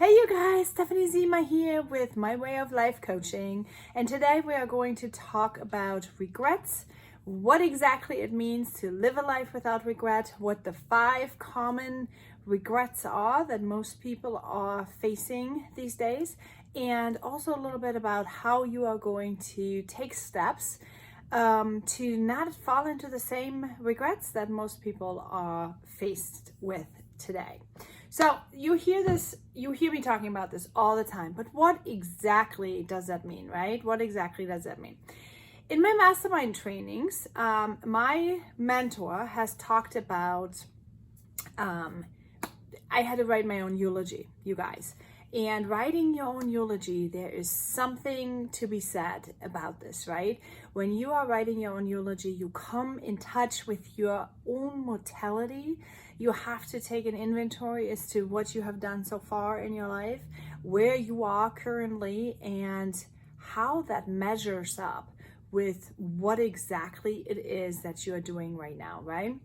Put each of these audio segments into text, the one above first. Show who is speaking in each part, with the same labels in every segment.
Speaker 1: Hey you guys, Stephanie Zima here with My Way of Life Coaching, and today we are going to talk about regrets, what exactly it means to live a life without regret, what the 5 common regrets are that most people are facing these days, and also a little bit about how you are going to take steps to not fall into the same regrets that most people are faced with today. So you hear me talking about this all the time, but what exactly does that mean, right? What exactly does that mean? In my mastermind trainings, my mentor has talked about, I had to write my own eulogy, you guys. And writing your own eulogy, there is something to be said about this, right? When you are writing your own eulogy, you come in touch with your own mortality. You have to take an inventory as to what you have done so far in your life, where you are currently, and how that measures up with what exactly it is that you are doing right now, right?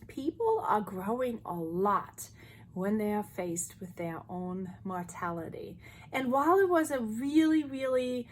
Speaker 1: People are growing a lot when they are faced with their own mortality. And while it was a really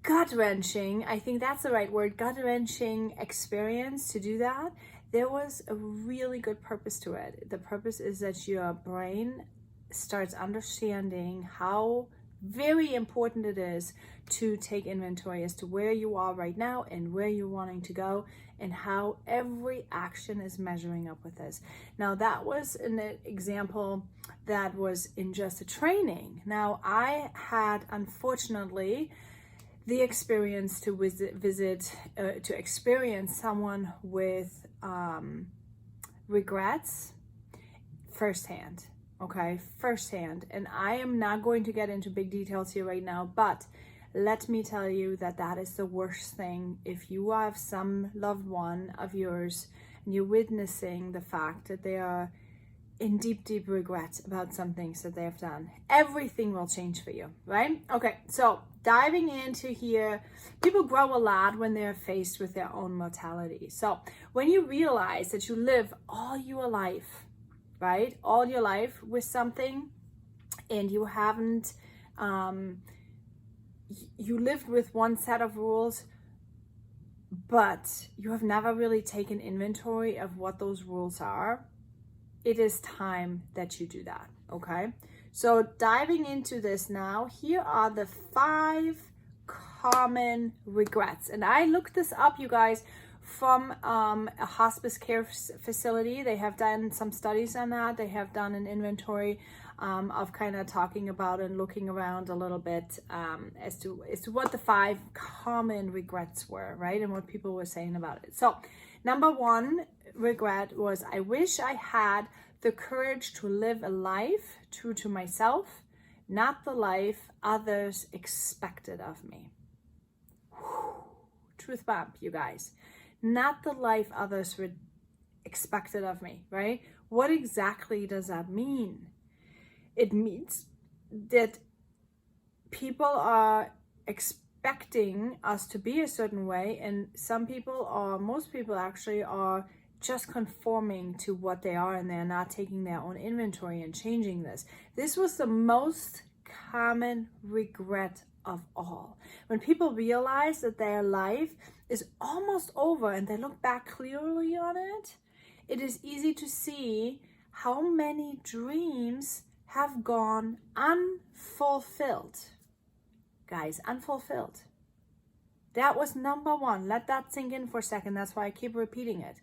Speaker 1: gut-wrenching, I think that's the right word, gut-wrenching experience to do that, there was a really good purpose to it. The purpose is that your brain starts understanding how very important it is to take inventory as to where you are right now and where you're wanting to go, and how every action is measuring up with this. Now, that was an example that was in just a training. Now, I had, unfortunately, the experience to to experience someone with regrets firsthand. Okay, firsthand. And I am not going to get into big details here right now, but let me tell you that that is the worst thing. If you have some loved one of yours and you're witnessing the fact that they are in deep regret about some things that they have done, everything will change for you, right? Okay, so diving into here, people grow a lot when they're faced with their own mortality. So when you realize that you live all your life, right, all your life with something, and you haven't you lived with one set of rules, but you have never really taken inventory of what those rules are, it is time that you do that, okay? So diving into this now, here are the 5 common regrets. And I looked this up, you guys, from a hospice care facility. They have done some studies on that. They have done an inventory of kind of talking about and looking around a little bit as to what the 5 common regrets were, right? And what people were saying about it. So number 1 regret was, I wish I had the courage to live a life true to myself, not the life others expected of me. Whew. Truth bomb, you guys. Not the life others were expected of me, right? What exactly does that mean? It means that people are expecting us to be a certain way, and some people, or most people actually, are just conforming to what they are, and they're not taking their own inventory and changing this. This was the most common regret of all. When people realize that their life is almost over and they look back clearly on it, it is easy to see how many dreams have gone unfulfilled. Guys, unfulfilled. That was number 1. Let that sink in for a second. That's why I keep repeating it.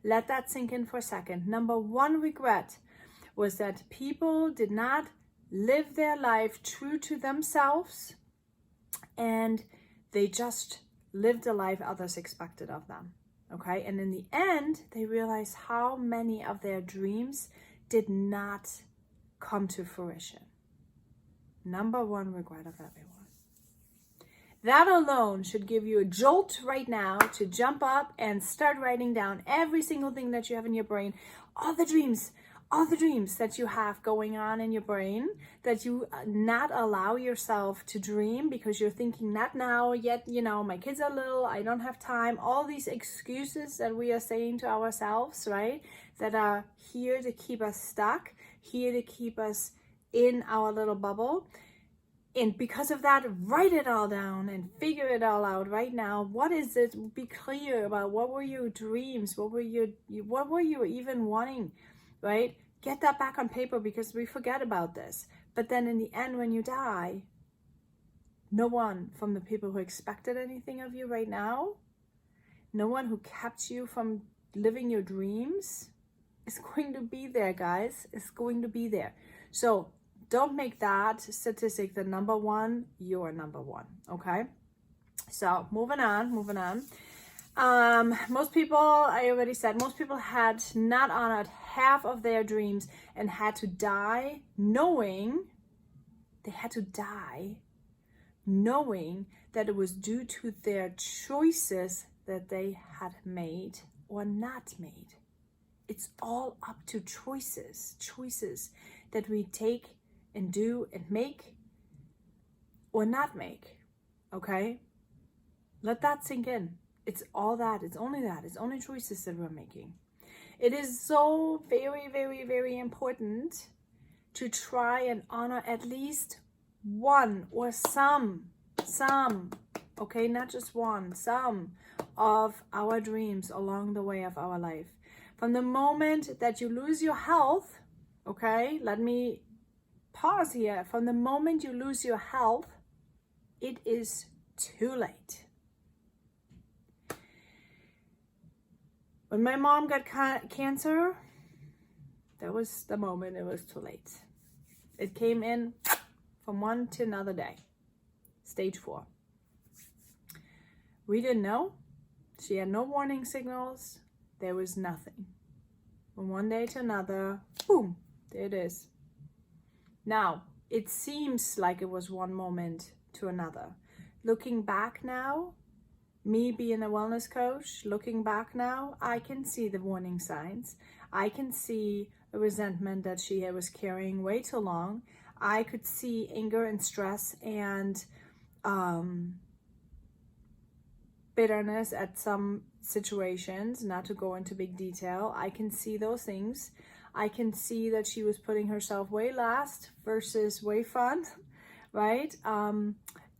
Speaker 1: Let that sink in for a second. Number 1 regret was that people did not live their life true to themselves, and they just lived a life others expected of them. Okay? And in the end, they realized how many of their dreams did not come to fruition. Number 1 regret of everyone. That alone should give you a jolt right now to jump up and start writing down every single thing that you have in your brain, all the dreams that you have going on in your brain, that you not allow yourself to dream because you're thinking, not now yet, my kids are little, I don't have time, all these excuses that we are saying to ourselves, right, that are here to keep us stuck, here to keep us in our little bubble. And because of that, write it all down and figure it all out right now. What is it? Be clear about what were your dreams? What were you even wanting, right? Get that back on paper, because we forget about this. But then in the end, when you die, no one from the people who expected anything of you right now, no one who kept you from living your dreams is going to be there, guys. It's going to be there. So don't make that statistic the number one. You're number one, okay? So moving on. Most people, I already said, most people had not honored half of their dreams and had to die knowing that it was due to their choices that they had made or not made. It's all up to choices that we take and do and make or not make, okay? Let that sink in. It's all that. It's only that. It's only choices that we're making. It is so very, very, very important to try and honor at least one or some, okay, not just one, some of our dreams along the way of our life. From the moment that you lose your health, okay, let me pause here. From the moment you lose your health, it is too late. When my mom got cancer, that was the moment it was too late. It came in from one to another day. Stage 4. We didn't know. She had no warning signals. There was nothing. From one day to another, boom, there it is. Now, it seems like it was one moment to another. Looking back now, me being a wellness coach, looking back now, I can see the warning signs. I can see a resentment that she was carrying way too long. I could see anger and stress and bitterness at some situations, not to go into big detail. I can see those things. I can see that she was putting herself way last versus way front, right?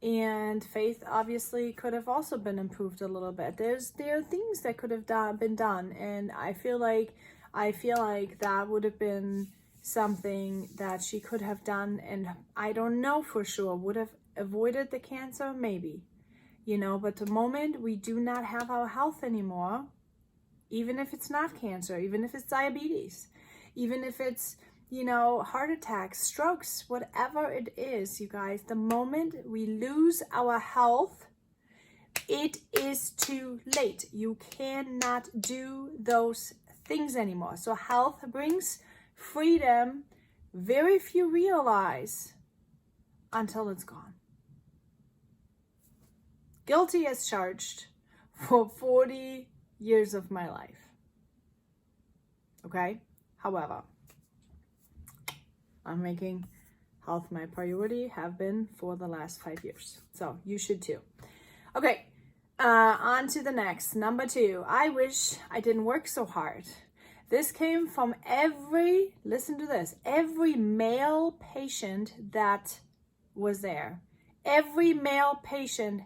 Speaker 1: And faith obviously could have also been improved a little bit. There are things that could have been done, and I feel like that would have been something that she could have done, and I don't know for sure, would have avoided the cancer, maybe, but the moment we do not have our health anymore, even if it's not cancer, even if it's diabetes, even if it's heart attacks, strokes, whatever it is, you guys, the moment we lose our health, it is too late. You cannot do those things anymore. So health brings freedom. Very few realize until it's gone. Guilty as charged for 40 years of my life. Okay? However, I'm making health my priority, have been for the last 5 years. So you should too. Okay, on to the next. Number 2, I wish I didn't work so hard. This came from listen to this, every male patient that was there. Every male patient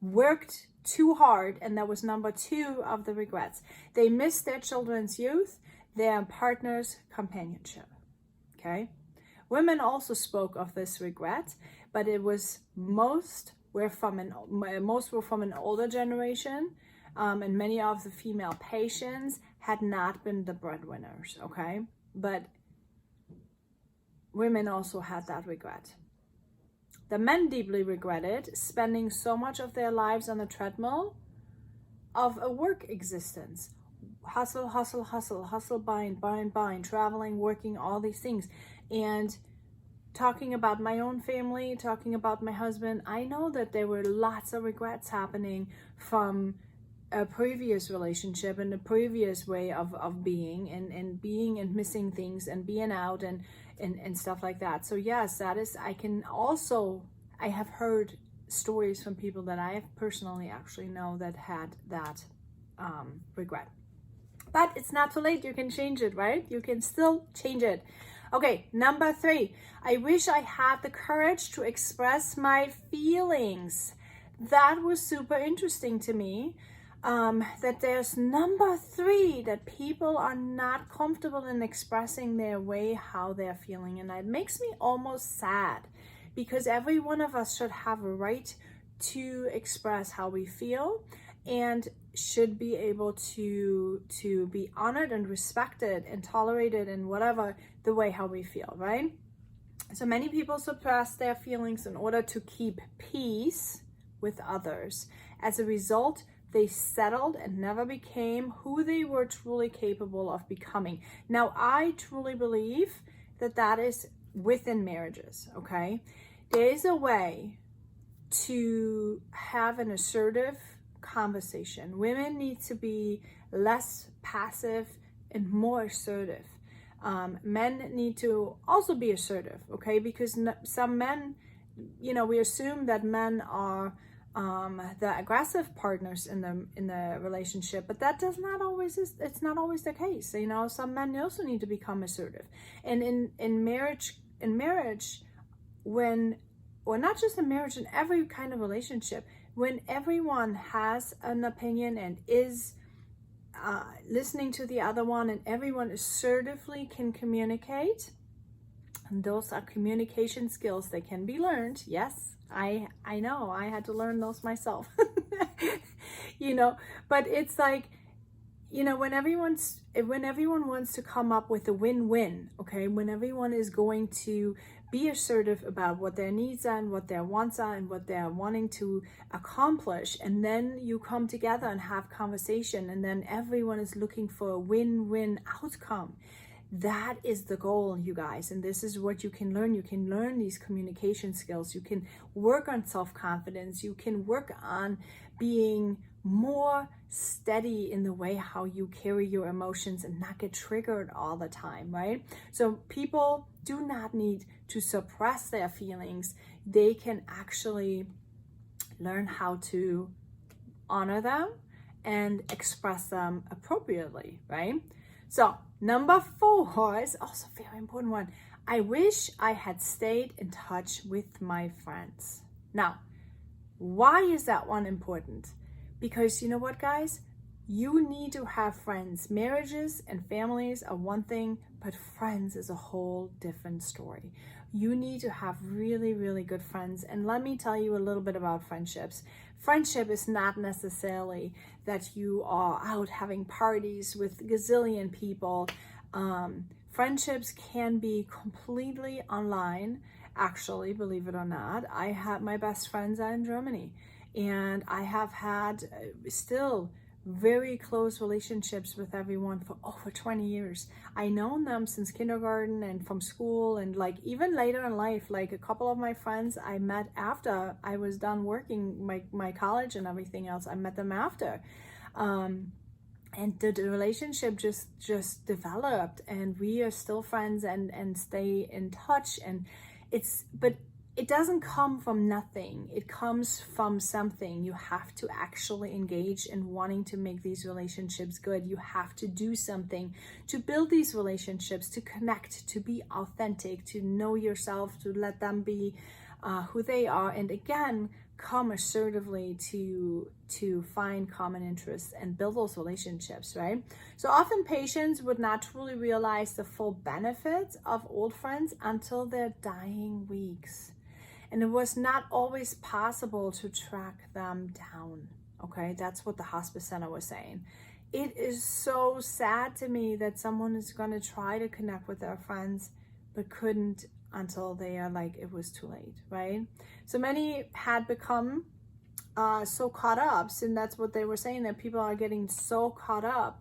Speaker 1: worked too hard, and that was number 2 of the regrets. They missed their children's youth, their partner's companionship. Okay? Women also spoke of this regret, but it was most were from an older generation, and many of the female patients had not been the breadwinners, okay? But women also had that regret. The men deeply regretted spending so much of their lives on the treadmill of a work existence. Hustle, hustle, hustle, hustle, bind, traveling, working, all these things. And talking about my own family, talking about my husband, I know that there were lots of regrets happening from a previous relationship and a previous way of being and being and missing things and being out and stuff like that. So yes, that is, I have heard stories from people that I have personally actually know that had that regret. But it's not too late. You can change it, right? You can still change it. Okay, number 3, I wish I had the courage to express my feelings. That was super interesting to me. That there's number 3, that people are not comfortable in expressing their way, how they're feeling. And it makes me almost sad, because every one of us should have a right to express how we feel, and should be able to be honored and respected and tolerated and whatever the way how we feel, right? So many people suppress their feelings in order to keep peace with others. As a result, they settled and never became who they were truly capable of becoming. Now, I truly believe that that is within marriages, okay? There is a way to have an assertive conversation. Women need to be less passive and more assertive. Men need to also be assertive, okay? Because some men, we assume that men are the aggressive partners in the relationship, but that it's not always the case. Some men also need to become assertive. And in marriage, or not just in marriage, in every kind of relationship, when everyone has an opinion and is listening to the other one, and everyone assertively can communicate, and those are communication skills that can be learned. Yes, I know, I had to learn those myself. But it's like, when everyone wants to come up with a win-win, okay, when everyone is going to be assertive about what their needs are and what their wants are and what they're wanting to accomplish, and then you come together and have conversation, and then everyone is looking for a win-win outcome. That is the goal, you guys, and this is what you can learn. You can learn these communication skills. You can work on self-confidence. You can work on being more steady in the way how you carry your emotions and not get triggered all the time, right? So people do not need to suppress their feelings. They can actually learn how to honor them and express them appropriately, right? So number 4 is also a very important one. I wish I had stayed in touch with my friends. Now, why is that one important? Because you know what, guys? You need to have friends. Marriages and families are one thing, but friends is a whole different story. You need to have really, really good friends. And let me tell you a little bit about friendships. Friendship is not necessarily that you are out having parties with gazillion people. Friendships can be completely online. Actually, believe it or not, I have my best friends are in Germany. And I have had still very close relationships with everyone for over 20 years. I known them since kindergarten and from school, and like even later in life, like a couple of my friends I met after I was done working my college and everything else. I met them after. And the relationship just developed, and we are still friends and stay in touch. And but it doesn't come from nothing. It comes from something. You have to actually engage in wanting to make these relationships good. You have to do something to build these relationships, to connect, to be authentic, to know yourself, to let them be who they are. And again, come assertively to find common interests and build those relationships, right? So often patients would not truly realize the full benefits of old friends until their dying weeks. And it was not always possible to track them down, okay? That's what the hospice center was saying. It is so sad to me that someone is gonna try to connect with their friends, but couldn't until they are like, it was too late, right? So many had become so caught up, and that's what they were saying, that people are getting so caught up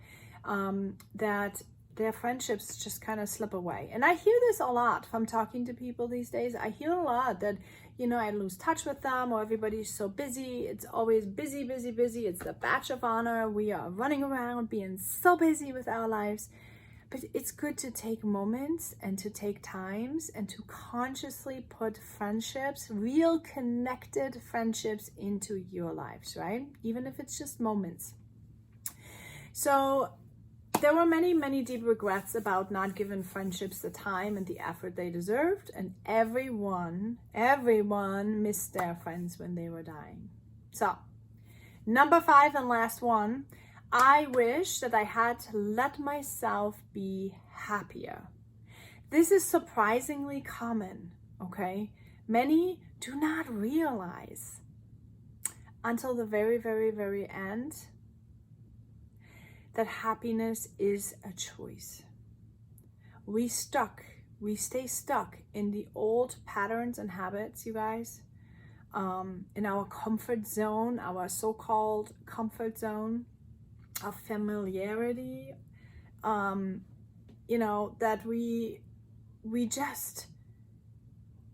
Speaker 1: that their friendships just kind of slip away. And I hear this a lot from talking to people these days. I hear a lot that, I lose touch with them, or everybody's so busy. It's always busy, busy, busy. It's the badge of honor. We are running around being so busy with our lives. But it's good to take moments and to take times and to consciously put friendships, real connected friendships, into your lives, right? Even if it's just moments. So there were many, many deep regrets about not giving friendships the time and the effort they deserved. And everyone missed their friends when they were dying. So, number 5 and last one, I wish that I had to let myself be happier. This is surprisingly common, okay? Many do not realize until the very, very, very end that happiness is a choice. We stay stuck in the old patterns and habits, you guys, in our comfort zone, our so-called comfort zone of familiarity, that we just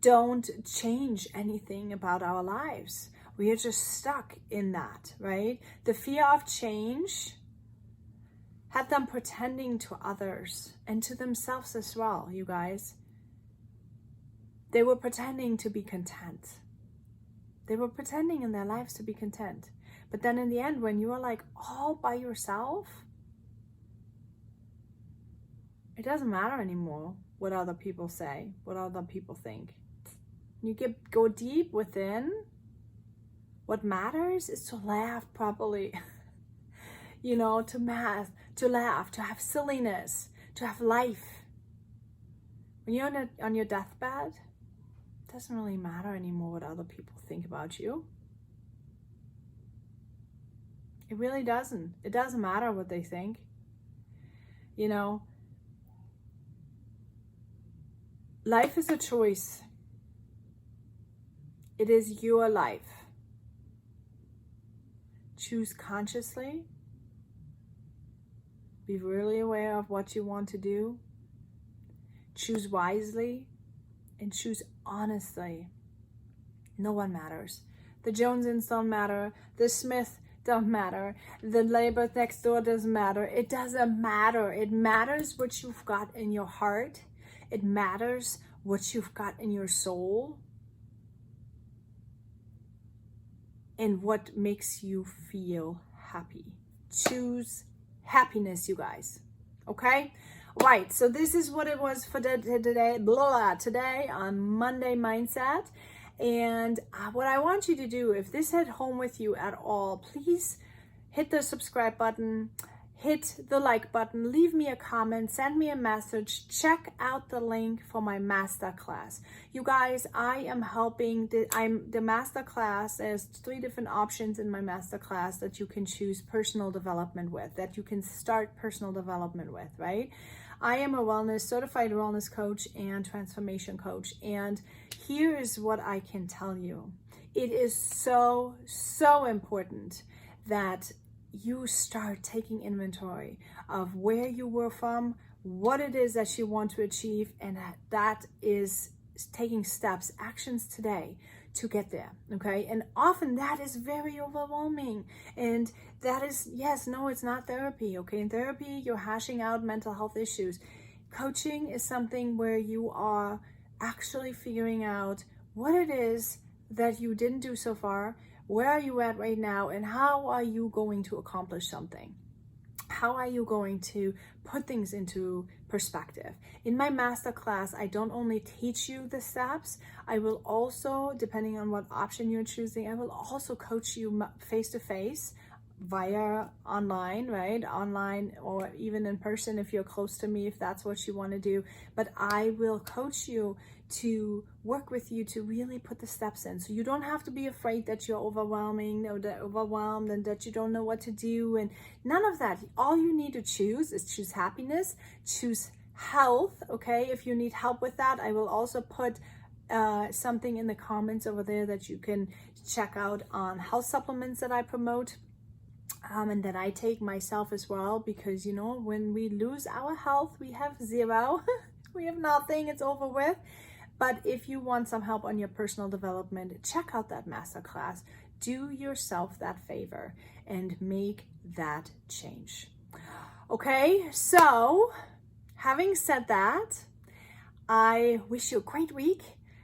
Speaker 1: don't change anything about our lives. We are just stuck in that, right? The fear of change had them pretending to others and to themselves as well, you guys. They were pretending to be content. They were pretending in their lives to be content. But then in the end, when you are like all by yourself, it doesn't matter anymore what other people say, what other people think. You go deep within. What matters is to laugh properly. To laugh, to have silliness, to have life. When you're on your deathbed, it doesn't really matter anymore what other people think about you. It really doesn't. It doesn't matter what they think. Life is a choice. It is your life. Choose consciously. Be really aware of what you want to do. Choose wisely and choose honestly. No one matters. The Jonesins don't matter. The Smith don't matter. The neighbor next door doesn't matter. It doesn't matter. It matters what you've got in your heart. It matters what you've got in your soul. And what makes you feel happy. Choose happiness, you guys. Okay? Right. So this is what it was for today on Monday Mindset. And what I want you to do, if this hit home with you at all, please hit the subscribe button, hit the like button, leave me a comment, send me a message, check out the link for my masterclass. You guys, I am helping, the masterclass. There's 3 different options in my masterclass that you can choose personal development with, that you can start personal development with, right? I am a certified wellness coach and transformation coach. And here is what I can tell you. It is so, so important that you start taking inventory of where you were from, what it is that you want to achieve, and that is taking steps, actions today to get there, okay? And often that is very overwhelming. And that is, it's not therapy, okay? In therapy, you're hashing out mental health issues. Coaching is something where you are actually figuring out what it is that you didn't do so far, where are you at right now, and how are you going to accomplish something? How are you going to put things into perspective? In my masterclass, I don't only teach you the steps, I will also, depending on what option you're choosing, I will also coach you face-to-face via online, right? Online or even in person if you're close to me, if that's what you want to do. But I will coach you to work with you to really put the steps in. So you don't have to be afraid that you're overwhelmed and that you don't know what to do, and none of that. All you need to choose is choose happiness, choose health, okay? If you need help with that, I will also put something in the comments over there that you can check out on health supplements that I promote. And that I take myself as well, because when we lose our health, we have zero. We have nothing, it's over with. But if you want some help on your personal development, check out that masterclass. Do yourself that favor and make that change. Okay, so having said that, I wish you a great week.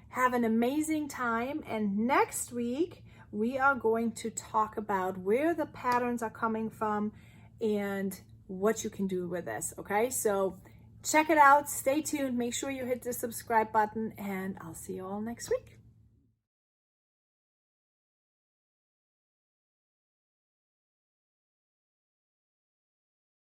Speaker 1: Have an amazing time. And next week, we are going to talk about where the patterns are coming from and what you can do with this. Okay, so check it out, stay tuned, make sure you hit the subscribe button, and I'll see you all next week.